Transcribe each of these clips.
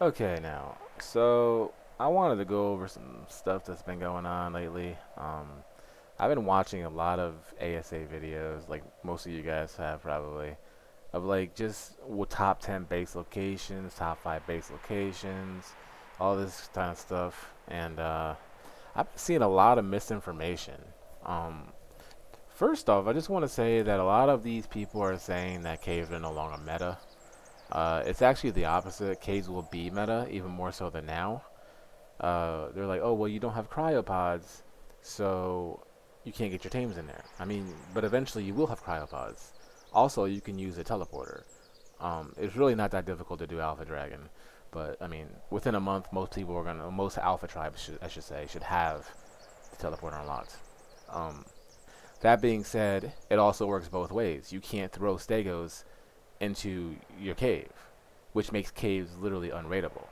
Okay, now, so I wanted to go over some stuff that's been going on lately. I've been watching a lot of ASA videos, like most of you guys have probably, of like just top 10 base locations, top 5 base locations, all this kind of stuff. And I've seen a lot of misinformation. Um, First off, I just want to say that a lot of these people are saying that caves are no longer meta. It's actually the opposite. Caves will be meta, even more so than now. They're like, oh, well, you don't have cryopods, so you can't get your tames in there. I mean, but eventually you will have cryopods. Also, you can use a teleporter. It's really not that difficult to do Alpha Dragon, but I mean, within a month, most Alpha tribes, I should say, should have the teleporter unlocked. Um, that being said, it also works both ways. You can't throw stegos into your cave, which makes caves literally unraidable.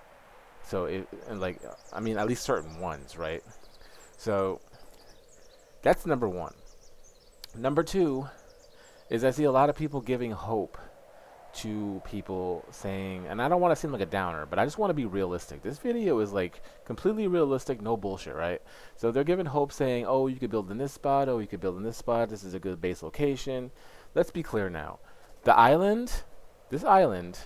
So and like, I mean, at least certain ones, right? So that's number one. Number two is I see a lot of people giving hope to people saying, and I don't want to seem like a downer, but I just want to be realistic. This video is like completely realistic, no bullshit, right? So they're giving hope saying, oh, you could build in this spot, oh, you could build in this spot, this is a good base location. Let's be clear now. The island, this island,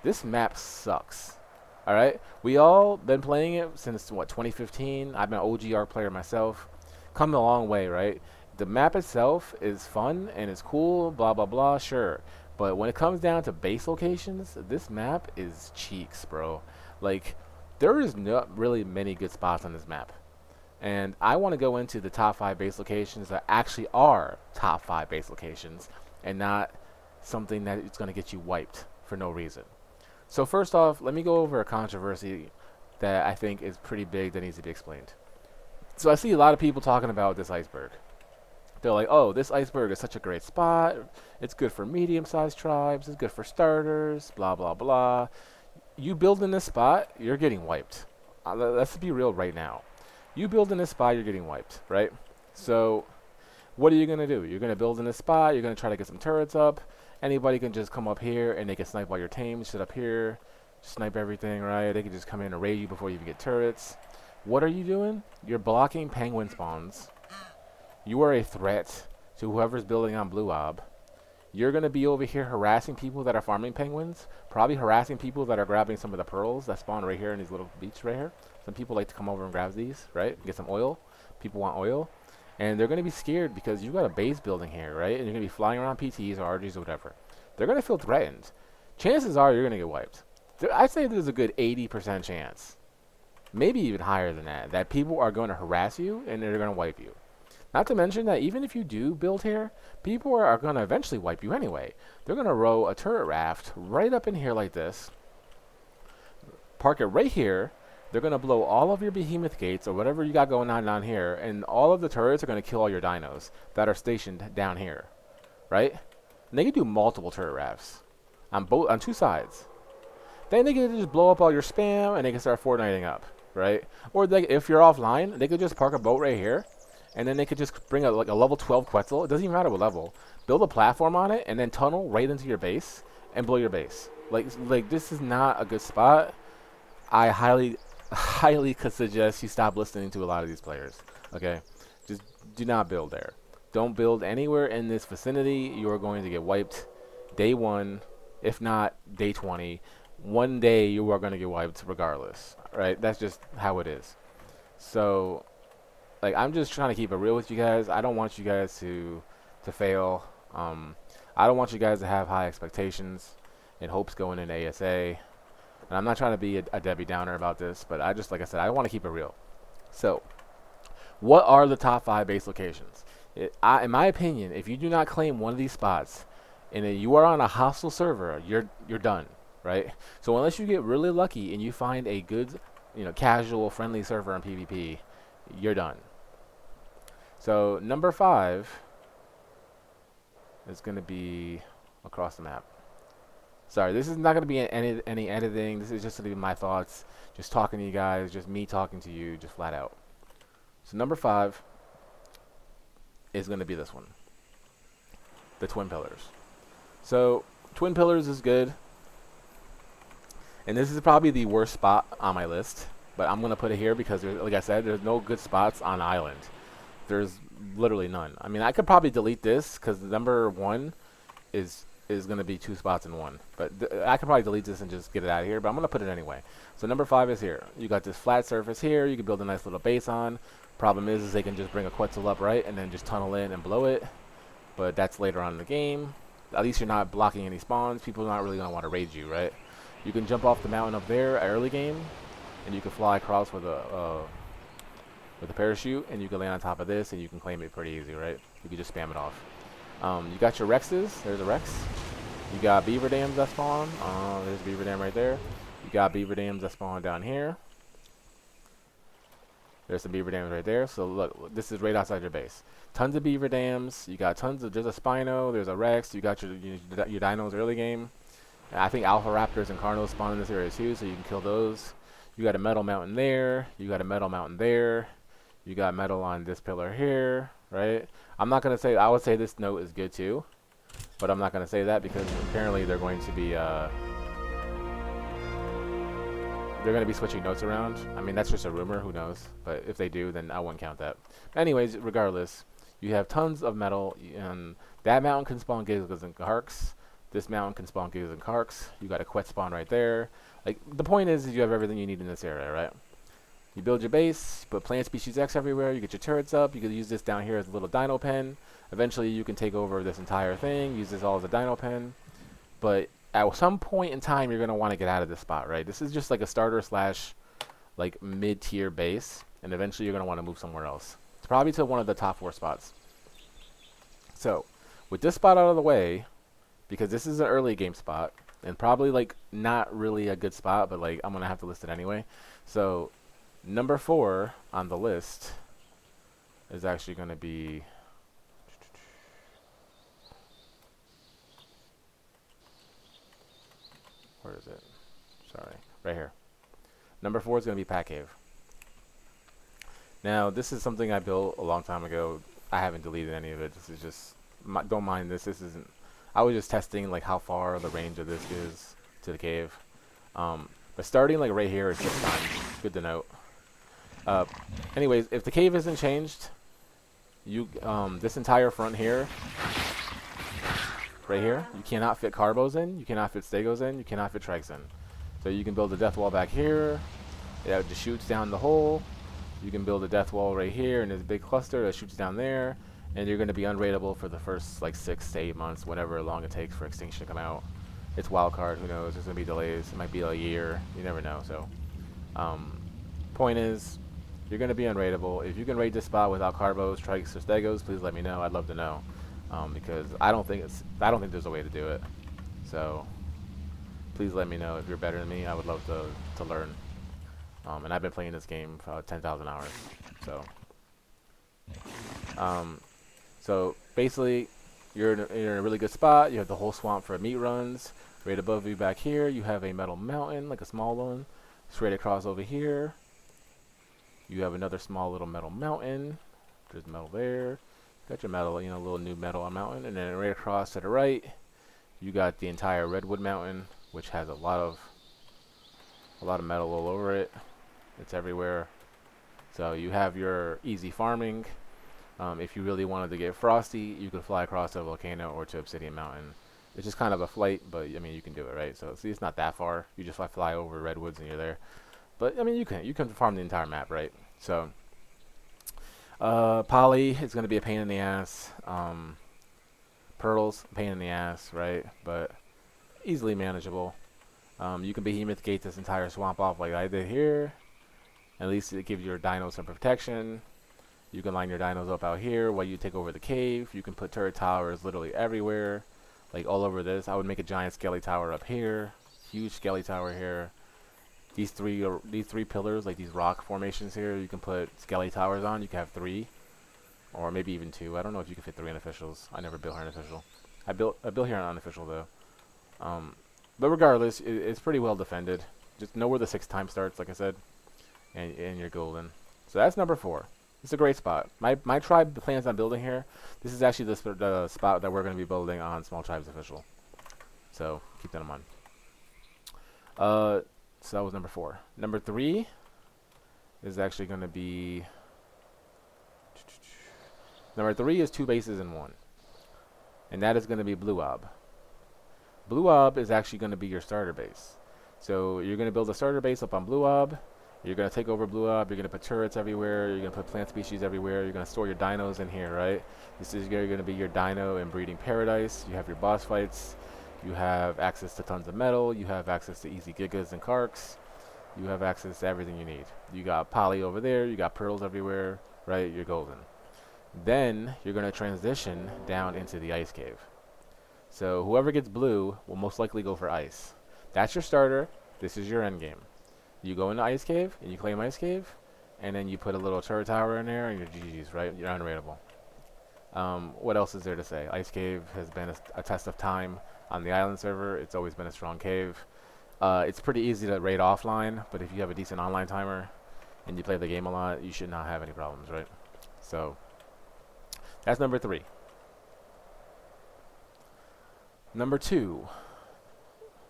this map sucks. All right, we all been playing it since what 2015. I've been an OG ARK player myself. Come a long way, right? The map itself is fun and it's cool, blah blah blah, sure. But when it comes down to base locations, this map is cheeks, bro. Like there is not really many good spots on this map. And I want to go into the top 5 base locations that actually are top 5 base locations and not something that it's going to get you wiped for no reason. So first off, let me go over a controversy that I think is pretty big that needs to be explained. So I see a lot of people talking about this iceberg. They're like, "Oh, this iceberg is such a great spot. It's good for medium-sized tribes. It's good for starters. Blah blah blah." You build in this spot, you're getting wiped. Let's be real right now. You build in this spot, you're getting wiped, right? So what are you gonna do? You're gonna build in this spot. You're gonna try to get some turrets up. Anybody can just come up here and they can snipe all your tames. Sit up here, snipe everything, right? They can just come in and raid you before you even get turrets. What are you doing? You're blocking penguin spawns. You are a threat to whoever's building on Blue Ob. You're gonna be over here harassing people that are farming penguins. Probably harassing people that are grabbing some of the pearls that spawn right here in these little beaches right here. Some people like to come over and grab these, right? Get some oil. People want oil. And they're going to be scared because you've got a base building here, right? And you're going to be flying around PTs or RGs or whatever. They're going to feel threatened. Chances are you're going to get wiped. I'd say there's a good 80% chance, maybe even higher than that, that people are going to harass you and they're going to wipe you. Not to mention that even if you do build here, people are going to eventually wipe you anyway. They're going to row a turret raft right up in here like this, park it right here. They're going to blow all of your behemoth gates or whatever you got going on down here, and all of the turrets are going to kill all your dinos that are stationed down here, right? And they can do multiple turret rafts on two sides. Then they can just blow up all your spam, and they can start Fortniting up, right? Or if you're offline, they could just park a boat right here, and then they could just bring like a level 12 Quetzal. It doesn't even matter what level. Build a platform on it, and then tunnel right into your base and blow your base. Like this is not a good spot. I highly could suggest you stop listening to a lot of these players. Okay, just do not build there. Don't build anywhere in this vicinity. You are going to get wiped day one, if not day 20. One day you are going to get wiped regardless. Right? That's just how it is. So, like, I'm just trying to keep it real with you guys. I don't want you guys to fail. I don't want you guys to have high expectations and hopes going into ASA. And I'm not trying to be a Debbie Downer about this, but I just, like I said, I want to keep it real. So, what are the top 5 base locations? In my opinion, if you do not claim one of these spots, and you are on a hostile server, you're done, right? So unless you get really lucky and you find a good, casual, friendly server on PvP, you're done. So number 5 is going to be across the map. Sorry, this is not going to be any editing. This is just going to be my thoughts, just talking to you guys, just me talking to you, just flat out. So number 5 is going to be this one, the Twin Pillars. So Twin Pillars is good. And this is probably the worst spot on my list, but I'm gonna put it here because, like I said, there's no good spots on island. There's literally none. I mean, I could probably delete this because number one is gonna be two spots in one. But I could probably delete this and just get it out of here. But I'm gonna put it anyway. So number 5 is here. You got this flat surface here. You can build a nice little base on. Problem is they can just bring a Quetzal up right and then just tunnel in and blow it. But that's later on in the game. At least you're not blocking any spawns. People are not really gonna want to raid you, right? You can jump off the mountain up there early game, and you can fly across with a parachute, and you can land on top of this, and you can claim it pretty easy, right? You can just spam it off. You got your Rexes. There's a Rex. You got beaver dams that spawn. There's a beaver dam right there. You got beaver dams that spawn down here. There's some beaver dams right there. So look, this is right outside your base. Tons of beaver dams. You got tons of. There's a Spino. There's a Rex. You got your dinos early game. And I think Alpha Raptors and Carnos spawn in this area too, so you can kill those. You got a metal mountain there. You got a metal mountain there. You got metal on this pillar here, right? I'm not gonna say. I would say this note is good too, but I'm not gonna say that because apparently they're going to be switching notes around. I mean, that's just a rumor. Who knows? But if they do, then I wouldn't count that. Anyways, regardless, you have tons of metal, and that mountain can spawn gigas and karks. This mountain can spawn gigas and karks. You got a Quet spawn right there. Like, the point is you have everything you need in this area, right? You build your base, put plant species X everywhere, you get your turrets up, you can use this down here as a little dino pen. Eventually you can take over this entire thing, use this all as a dino pen. But at some point in time you're going to want to get out of this spot, right? This is just like a starter slash like mid-tier base, and eventually you're going to want to move somewhere else. It's probably to one of the top 4 spots. So, with this spot out of the way, because this is an early game spot, and probably like not really a good spot, but like I'm going to have to list it anyway. So, number 4 on the list is actually going to be where is it? Sorry, right here. Number 4 is going to be Pack Cave. Now, this is something I built a long time ago. I haven't deleted any of it. This is just don't mind this. This isn't. I was just testing like how far the range of this is to the cave. But starting like right here is just fine. Good to note. Anyways, if the cave isn't changed, you this entire front here, right here, you cannot fit carbos in, you cannot fit stegos in, you cannot fit trikes in. So you can build a death wall back here. It just shoots down the hole. You can build a death wall right here, and there's a big cluster that shoots down there, and you're going to be unraidable for the first like 6 to 8 months, whatever long it takes for extinction to come out. It's wild card. Who knows? There's going to be delays. It might be a year. You never know. So, point is, you're going to be unraidable. If you can raid this spot without carbos, trikes, or stegos, please let me know. I'd love to know, because I don't think there's a way to do it. So, please let me know if you're better than me. I would love to learn. And I've been playing this game for 10,000 hours. So basically, you're in a really good spot. You have the whole swamp for meat runs. Right above you back here, you have a metal mountain, like a small one. Straight across over here, you have another small little metal mountain. There's metal there. Got your metal, little new metal mountain. And then right across to the right, you got the entire redwood mountain, which has a lot of metal all over it. It's everywhere. So you have your easy farming. If you really wanted to get frosty, you could fly across to a volcano or to Obsidian Mountain. It's just kind of a flight, but I mean you can do it, right? So see, it's not that far. You just fly over redwoods and you're there. But I mean you can farm the entire map, right? So poly is going to be a pain in the ass. Pearls, pain in the ass, right? But easily manageable. You can behemoth gate this entire swamp off like I did here. At least it gives your dinos some protection. You can line your dinos up out here while you take over the cave. You can put turret towers literally everywhere, like all over this. I would make a giant skelly tower up here, huge skelly tower here. These three pillars, like these rock formations here, you can put skelly towers on. You can have 3, or maybe even 2. I don't know if you can fit 3 unofficials. I never built here unofficial. I built here on unofficial though. But regardless, it's pretty well defended. Just know where the 6 time starts, like I said, and you're golden. So that's number 4. It's a great spot. My tribe plans on building here. This is actually the spot that we're going to be building on Small Tribes Official. So keep that in mind. So that was number 4. Number 3 is actually going to be... Number 3 is 2 bases in 1. And that is going to be Blue Ob. Blue Ob is actually going to be your starter base. So you're going to build a starter base up on Blue Ob. You're going to take over Blue Ob. You're going to put turrets everywhere. You're going to put plant species everywhere. You're going to store your dinos in here, right? This is going to be your dino and breeding paradise. You have your boss fights. You have access to tons of metal. You have access to easy gigas and karks. You have access to everything you need. You got poly over there. You got pearls everywhere, right? You're golden. Then you're going to transition down into the ice cave. So whoever gets blue will most likely go for ice. That's your starter. This is your end game. You go into ice cave and you claim ice cave, and then you put a little turret tower in there and you're GG's, right? You're unrateable. What else is there to say? Ice cave has been a test of time on the island server. It's always been a strong cave. It's pretty easy to raid offline, but if you have a decent online timer and you play the game a lot, you should not have any problems, right? So that's number 3. Number 2,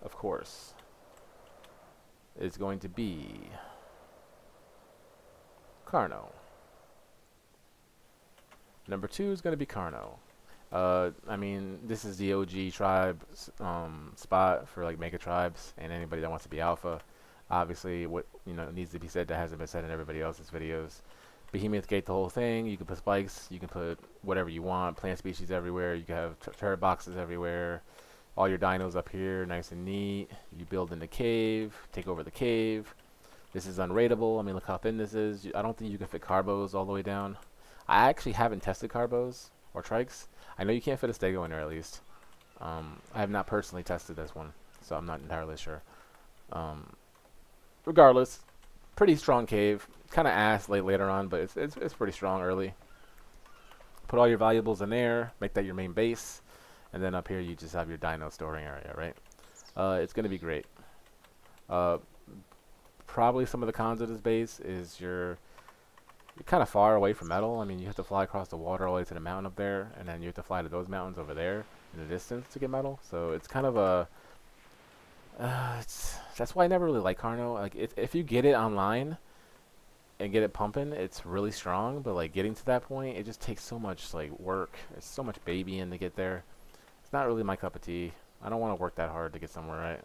of course, is going to be Carno. Number 2 is going to be Carno. I mean, this is the OG tribe spot for like mega tribes and anybody that wants to be alpha. Obviously, what needs to be said that hasn't been said in everybody else's videos. Behemoth gate the whole thing. You can put spikes. You can put whatever you want. Plant species everywhere. You can have turret boxes everywhere. All your dinos up here, nice and neat. You build in the cave. Take over the cave. This is unrateable. I mean, look how thin this is. I don't think you can fit carbos all the way down. I actually haven't tested carbos or trikes. I know you can't fit a stego in there at least. I have not personally tested this one, so I'm not entirely sure. Regardless, pretty strong cave. Kind of ass later on, but it's pretty strong early. Put all your valuables in there. Make that your main base, and then up here you just have your dino storing area, right? It's gonna be great. Probably some of the cons of this base is you're kind of far away from metal. I mean, you have to fly across the water all the way to the mountain up there, and then you have to fly to those mountains over there in the distance to get metal. So it's kind of a that's why I never really like Carno. Like if you get it online and get it pumping, it's really strong. But like getting to that point, it just takes so much like work. It's so much babying to get there. It's not really my cup of tea. I don't want to work that hard to get somewhere, right?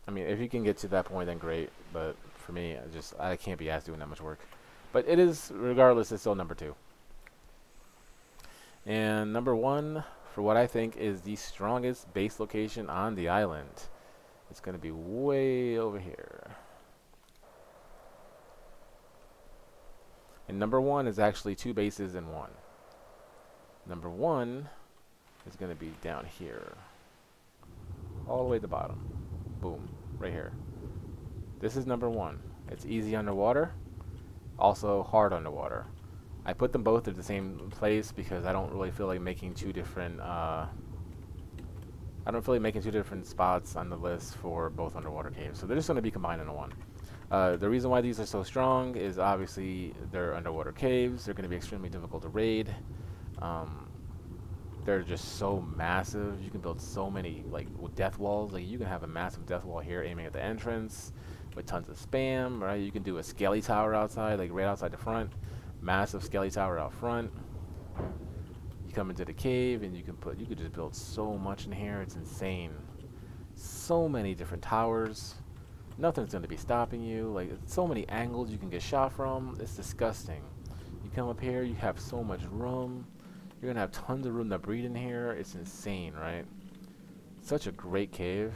I mean, if you can get to that point, then great. But for me, I can't be asked doing that much work. But it is, regardless, it's still number 2. And number 1, for what I think is the strongest base location on the island, it's going to be way over here. And number 1 is actually 2 bases in 1. Number 1 is going to be down here, all the way at the bottom. Boom, right here. This is number 1. It's easy underwater, also hard underwater. I put them both at the same place because I don't really feel like making 2 different spots on the list for both underwater caves. So they're just going to be combined into 1. The reason why these are so strong is obviously they're underwater caves. They're going to be extremely difficult to raid. They're just so massive. You can build so many like death walls. Like you can have a massive death wall here aiming at the entrance with tons of spam, right? You can do a skelly tower outside, like right outside the front. Massive skelly tower out front. You come into the cave and you could just build so much in here. It's insane. So many different towers. Nothing's going to be stopping you. Like so many angles you can get shot from. It's disgusting. You come up here, you have so much room. You're going to have tons of room to breed in here. It's insane, right? Such a great cave.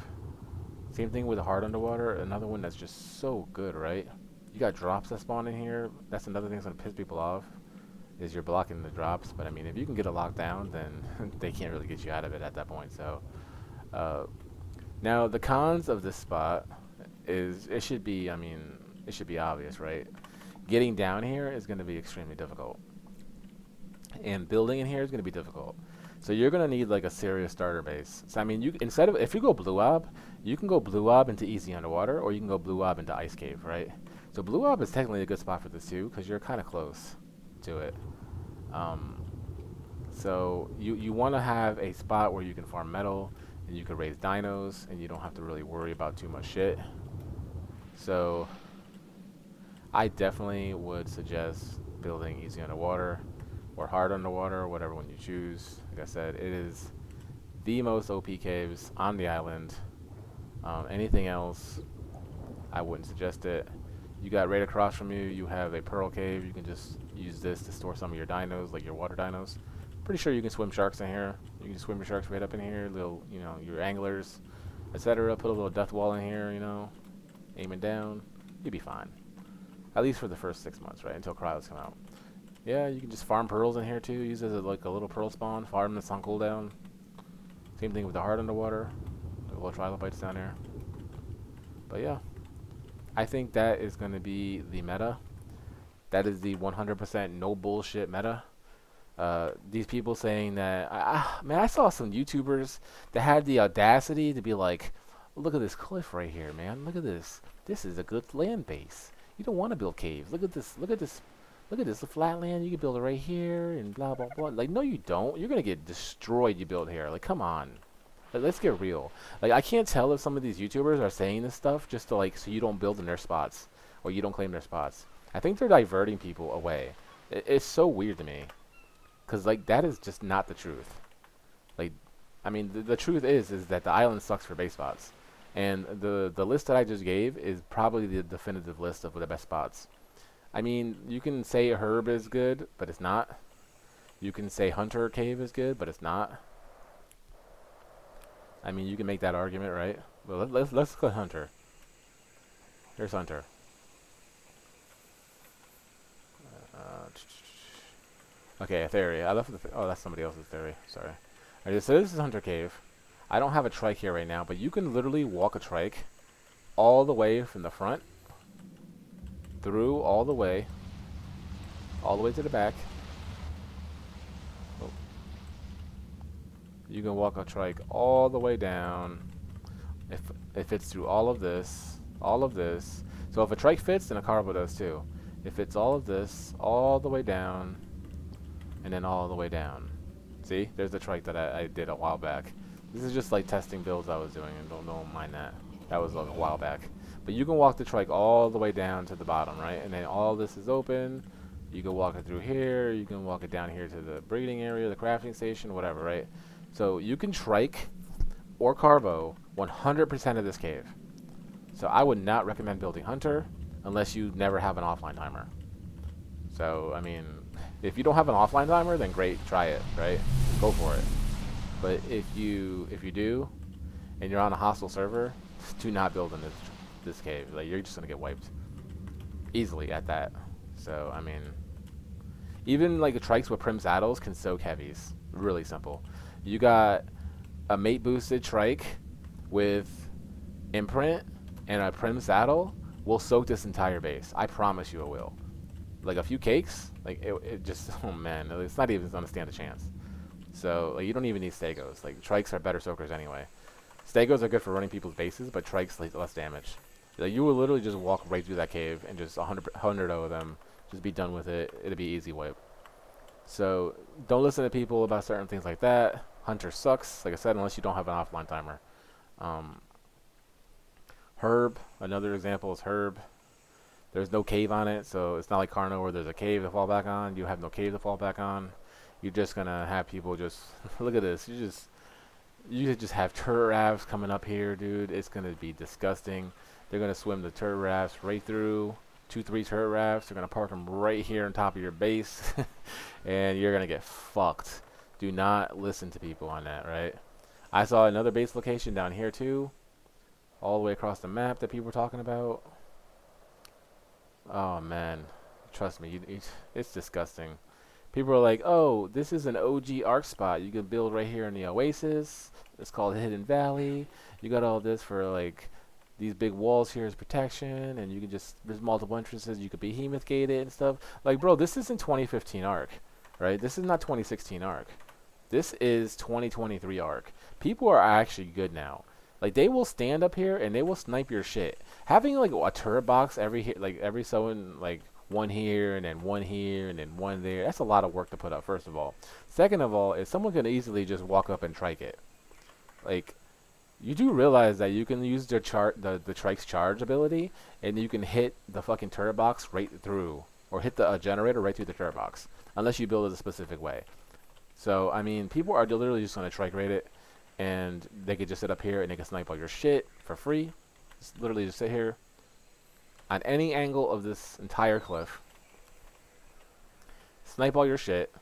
Same thing with the hard underwater. Another one that's just so good, right? You got drops that spawn in here. That's another thing that's going to piss people off, is you're blocking the drops. But, I mean, if you can get it locked down, then they can't really get you out of it at that point. So, now, the cons of this spot is it should be obvious, right? Getting down here is going to be extremely difficult. And building in here is going to be difficult. So you're going to need like a serious starter base. So I mean, if you go blue ob, you can go blue ob into easy underwater, or you can go blue ob into ice cave, right? So blue ob is technically a good spot for this too, because you're kind of close to it. So you want to have a spot where you can farm metal. and you could raise dinos, and you don't have to really worry about too much shit. So I definitely would suggest building easy underwater or hard underwater, whatever one you choose. Like I said, it is the most OP caves on the island. Anything else, I wouldn't suggest it. You got right across from you, you have a pearl cave. You can just use this to store some of your dinos, like your water dinos. Pretty sure you can swim sharks in here. You can swim your sharks right up in here, little, your anglers, etc. Put a little death wall in here, aiming down. You'd be fine. At least for the first 6 months, right? Until cryos come out. Yeah, you can just farm pearls in here too. Use it as like a little pearl spawn. Farm this on cooldown. Same thing with the hard underwater. The little trilobites down there. But yeah, I think that is going to be the meta. That is the 100% no bullshit meta. These people saying that, man, I saw some YouTubers that had the audacity to be like, look at this cliff right here, man. Look at this. This is a good land base. You don't want to build caves. Look at this. Look at this. Look at this. The flat land. You can build it right here and blah, blah, blah. Like, no, you don't. You're going to get destroyed. You build here. Like, come on. Like, let's get real. Like, I can't tell if some of these YouTubers are saying this stuff just to, like, so you don't build in their spots or you don't claim their spots. I think they're diverting people away. It's so weird to me. Because, like, that is just not the truth. Like, I mean, the truth is that the island sucks for base spots. And the list that I just gave is probably the definitive list of the best spots. I mean, you can say Herb is good, but it's not. You can say Hunter Cave is good, but it's not. I mean, you can make that argument, right? Well, let's look at Hunter. Here's Hunter. Okay, a theory. I left the oh, that's somebody else's theory. Sorry. Alright, so this is Hunter Cave. I don't have a trike here right now, but you can literally walk a trike all the way from the front through all the way to the back. Oh. You can walk a trike all the way down. If it fits through all of this. So if a trike fits, then a carbo does too. It fits all of this all the way down, and then all the way down. See, there's the trike that I did a while back. This is just like testing builds I was doing, and don't mind that. That was like a while back. But you can walk the trike all the way down to the bottom, right? And then all this is open. You can walk it through here. You can walk it down here to the breeding area, the crafting station, whatever, right? So you can trike or carbo 100% of this cave. So I would not recommend building Hunter unless you never have an offline timer. So, I mean, if you don't have an offline timer, then great, try it, right? Go for it. But if you do, and you're on a hostile server, do not build in this cave. Like, you're just gonna get wiped easily at that. So, I mean, even like the trikes with prim saddles can soak heavies. Really simple. You got a mate boosted trike with imprint and a prim saddle will soak this entire base. I promise you it will. Like a few cakes, like it just, oh man, it's not even gonna stand a chance. So like, you don't even need stegos. Like trikes are better soakers anyway. Stegos are good for running people's bases, but trikes less damage. Like, you will literally just walk right through that cave and just 100 of them, just be done with it. It'll be easy wipe. So don't listen to people about certain things like that. Hunter sucks, like I said, unless you don't have an offline timer. Herb, another example is Herb. There's no cave on it, so it's not like Carno where there's a cave to fall back on. You have no cave to fall back on. You're just gonna have people just look at this. You just have turret rafts coming up here, dude. It's gonna be disgusting. They're gonna swim the turret rafts right through. 2-3 turret rafts. They're gonna park them right here on top of your base, and you're gonna get fucked. Do not listen to people on that, right? I saw another base location down here too, all the way across the map that people were talking about. Oh man, trust me, it's disgusting. People are like, oh, this is an OG ARK spot. You can build right here in the Oasis. It's called Hidden Valley. You got all this for like these big walls here as protection, and you can just, there's multiple entrances. You could behemoth gate it and stuff. Like, bro, this isn't 2015 ARK, right? This is not 2016 ARK. This is 2023 ARK. People are actually good now. Like, they will stand up here and they will snipe your shit. Having like a turret box every one here and then one here and then one there, that's a lot of work to put up, first of all. Second of all, is someone could easily just walk up and trike it. Like, You do realize that you can use the trike's charge ability, and you can hit the fucking turret box right through, or hit the generator right through the turret box, unless you build it a specific way. So I mean, people are literally just gonna trike rate it, and they could just sit up here and they can snipe all your shit for free. Just literally just sit here on any angle of this entire cliff, snipe all your shit,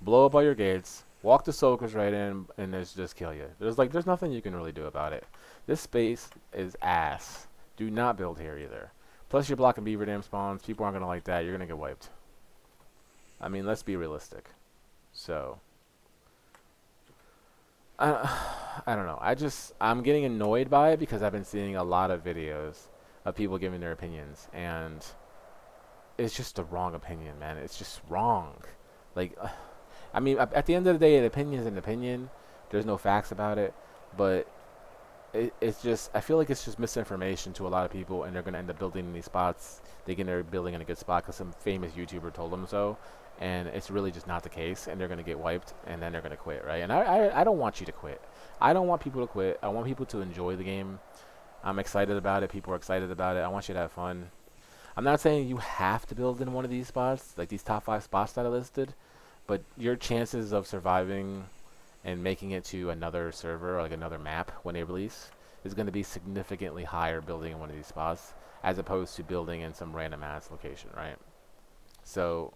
blow up all your gates, walk the soakers right in, and just kill you. There's nothing you can really do about it. This space is ass. Do not build here either. Plus you're blocking beaver dam spawns. People aren't gonna like that. You're gonna get wiped. I mean, let's be realistic. So I, I don't know. I'm getting annoyed by it because I've been seeing a lot of videos of people giving their opinions, and it's just the wrong opinion, man. It's just wrong. Like, I mean, at the end of the day, an opinion is an opinion. There's no facts about it, but it's just, I feel like it's just misinformation to a lot of people, and they're gonna end up building in these spots, thinking they're building in a good spot because some famous YouTuber told them so, and it's really just not the case, and they're gonna get wiped, and then they're gonna quit, right? And I don't want you to quit. I don't want people to quit. I want people to enjoy the game. I'm excited about it. People are excited about it. I want you to have fun. I'm not saying you have to build in one of these spots, like these top 5 spots that I listed, but your chances of surviving and making it to another server or like another map when they release is going to be significantly higher building in one of these spots as opposed to building in some random ass location, right? So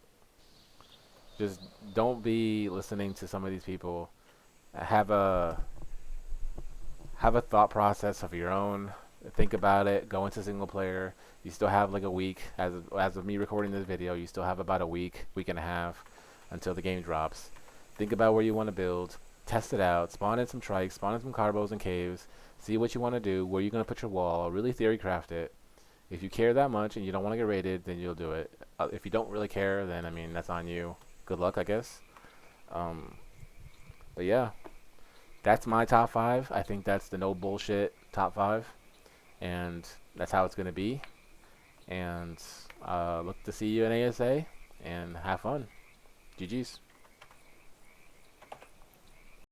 just don't be listening to some of these people. Have a thought process of your own. Think about it. Go into single player. You still have like a week, as of me recording this video. You still have about a week and a half until the game drops. Think about where you want to build. Test it out. Spawn in some trikes. Spawn in some carbos and caves. See what you want to do. Where you're gonna put your wall. Really theory craft it. If you care that much and you don't want to get raided, then you'll do it. If you don't really care, then I mean that's on you. Good luck, I guess. Um, but yeah, that's my top 5. I think that's the no bullshit top 5, and that's how it's gonna be. And look to see you in ASA and have fun. GG's.